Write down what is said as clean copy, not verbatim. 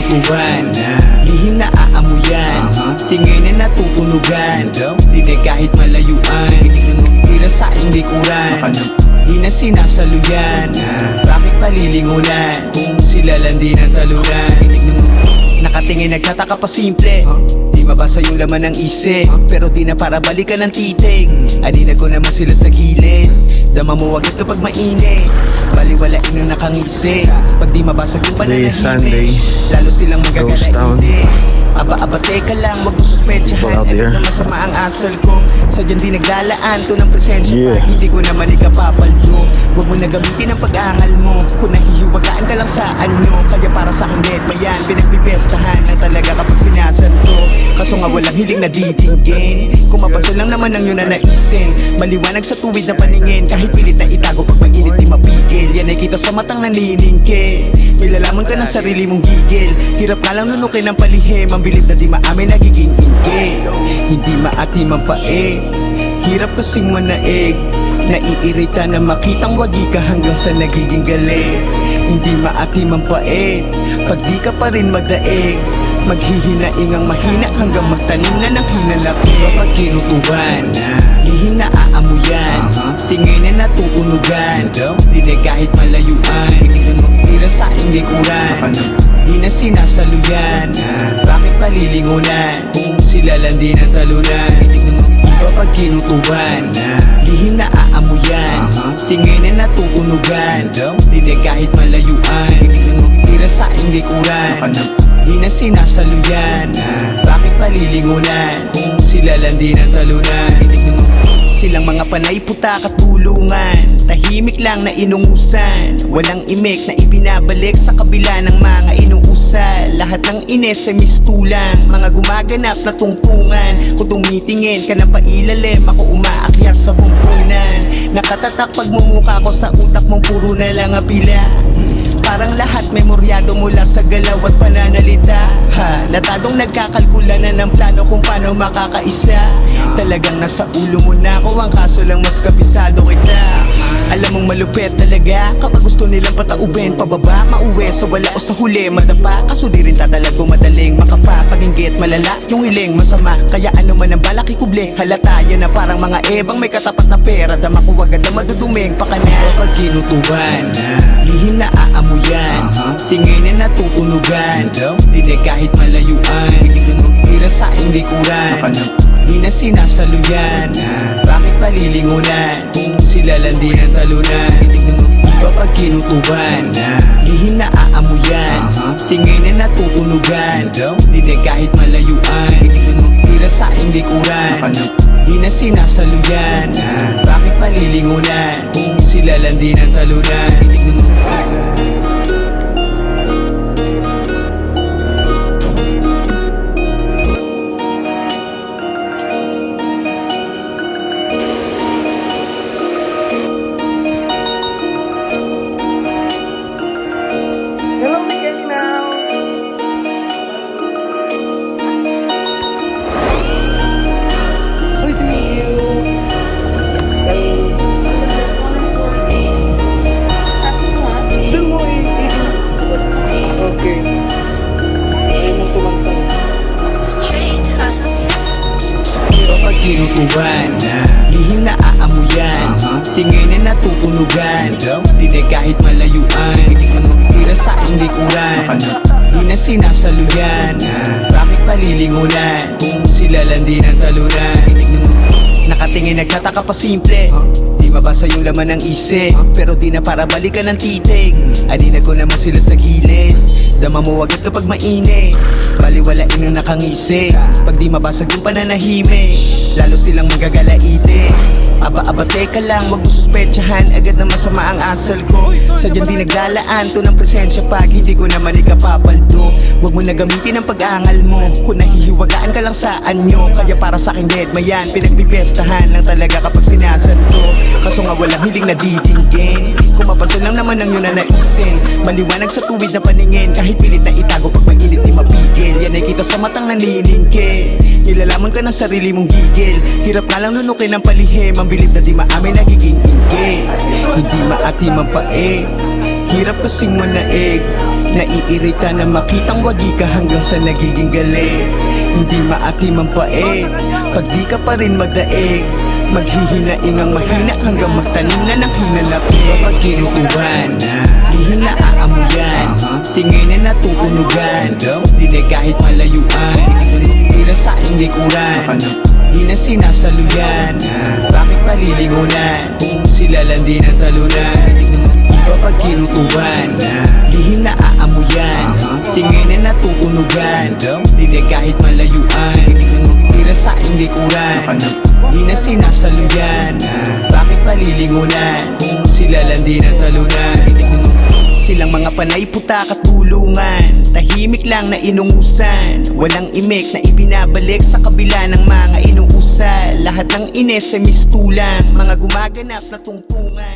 kinutuban, lihim na aamuyan, tingin na natutunugan, di na kahit malayuan, tira sa iyong likuran, di na sinasaluyan, bakit palilingunan kung sila lang din ang talunan? Nakatingin nagtataka pa simple, di mabasa yung laman ng isip, pero di na para balikan ng titig. Alina ko naman sila sa gilid, dama mo agad kapag mainit, baliwalain ang nakangisi. Pag di mabasag yung pananahimik, lalo silang magagalaiti. Aba, teka lang, wag mo suspetsahan, ano na masama ang asal ko. Sadyang di naglalaan to ng presensya, hindi ko naman ikapapaldo. Huwag mo na gamitin ang pag-angal mo, kung nahihiwagaan ka lang sa anyo. Kaya para sa akin dead ba yan, pinagpipestahan lang talaga kapag sinasanto. Kaso nga walang hiling na ditinggin, kung mapansin lang naman ang yun na naisin. Maliwanag sa tuwid na paningin, kahit pilit na itago pag mainit di mapigil. Yan ay kita sa matang naniningke, nilalaman ka ng sarili mong gigil. Hirap nga lang nunukin ng palihim, ang bilib na di maamin nagiging inggit. Hindi maatim ang pae, hirap kasing manaig, naiirita na makitang wagi ka hanggang sa nagiging galit. Hindi maatim ang pait, pag di ka pa rin magdaig, maghihinaing ang mahina hanggang magtanim na ng hinanaki. Kapag kinutuban, lihim na aamuyan, tingin na natutunugan, di na kahit malayuan, tira sa iyong likuran, di na sinasaluyan, bakit palilingunan kung sila lang din ang talunan? Kapag kinutuban, lihim na aamuyan, tingin na natutunugan, di na kahit malayuan, tira sa iyong likuran, di na sinasaluyan, bakit palilingunan kung sila lang din ang talunan? Silang mga panay puta katulungan, tahimik lang na inungusan, walang imik na ibinabalik sa kabila ng mga inuusal. Lahat ng ines ay mistulang, mga gumaganap na tungtungan. Kung tumitingin ka na pailalim, ako umaakyat sa bumpunan. Nakatatak pagmumukha ko sa utak mong puro na lang apila, parang lahat memoryado mula sa galaw at pananalita. Latadong nagkakalkula na ng plano kung paano makakaisa. Talagang nasa ulo mo na ako, ang kaso lang mas kabisado kita. Alam mong malupit talaga kapag gusto nilang pataubin, pababa, mauwi sa wala o sa huli, madapa. Kaso di rin tatalago madaling makapapag-inggit, malala yung hiling masama. Kaya ano man ang balak ikubling, halata yan na parang mga ebang may katapat na pera. Dama ko agad na maduduming pakana. Kapag kinutuban, lihim na aamuyan, tingin na natutunugan, di na kahit malayuan, tira sa iyong likuran, di na sinasaluyan, bakit palilingunan kung sila lang din ang talunan? Kapag kinutuban, lihim na aamuyan, tingin na natutunugan, di na kahit malayuan, tira sa iyong likuran, di na sinasaluyan, bakit palilingunan kung sila lang din ang talunan? Kinutuban, lihim na aamuyan, tingin na natutunugan, di na kahit malayuan, tira sa iyong likuran, di na sinasaluyan, bakit palilingunan kung sila lang din ang talunan? Nakatingin nagtataka pa simple, di mabasa yung laman ng isip, pero di na para balikan ng titig. Alina ko naman sila sa gilid, dama mo agad kapag mainit, baliwalain ang nakangisi. Pag di mabasag yung pananahimik, lalo silang magagalaiti. Aba, teka lang, wag mo suspetsahan agad na masama ang asal ko. Sadyang di naglalaan to ng presensya pag hindi ko naman ikapapaldo. Huwag mo na gamitin ang pag-angal mo, kung nahihiwagaan ka lang sa anyo. Kaya para sa akin dead ma yan, pinagpipestahan lang talaga kapag sinasanto. Kaso nga walang hiling na ditinggin, kung mapansin lang naman ang yun na naisin. Maliwanag sa tuwid na paningin, kahit pilit na itago pag mainit di mapigil. Yan ay kita sa matang naniningke, nilalaman ka ng sarili mong gigil. Hirap nga lang nunukin ng palihim, ang bilib na di maamin nagiging inggit. Hindi maatim ang pae, hirap kasing manaig, Naiirita na makitang wagi ka hanggang sa nagiging galit. Hindi maatim ang pae pag di ka pa rin magdaig. Maghihinaing ang mahina hanggang magtanim na ng hinanapin. Kapag kinukuban, lihim na aamuyan, tingin na natutunugan, dinig kahit malayuan. Tira sa iyong likuran, di na sinasaluyan. Bakit palilingunan kung sila lang din ang talunan? Kapag kinutuban, lihim na aamuyan, tingin na natutunugan, dinig kahit malayuan. Tira sa iyong likuran, di na sinasaluyan. Bakit palilingunan kung sila lang din ang talunan? Silang mga panay putak at tulungan, tahimik lang na inungusan, walang imik na ibinabalik sa kabila ng mga inuusal. Lahat ng ines ay mistulang, mga gumaganap na tungtungan.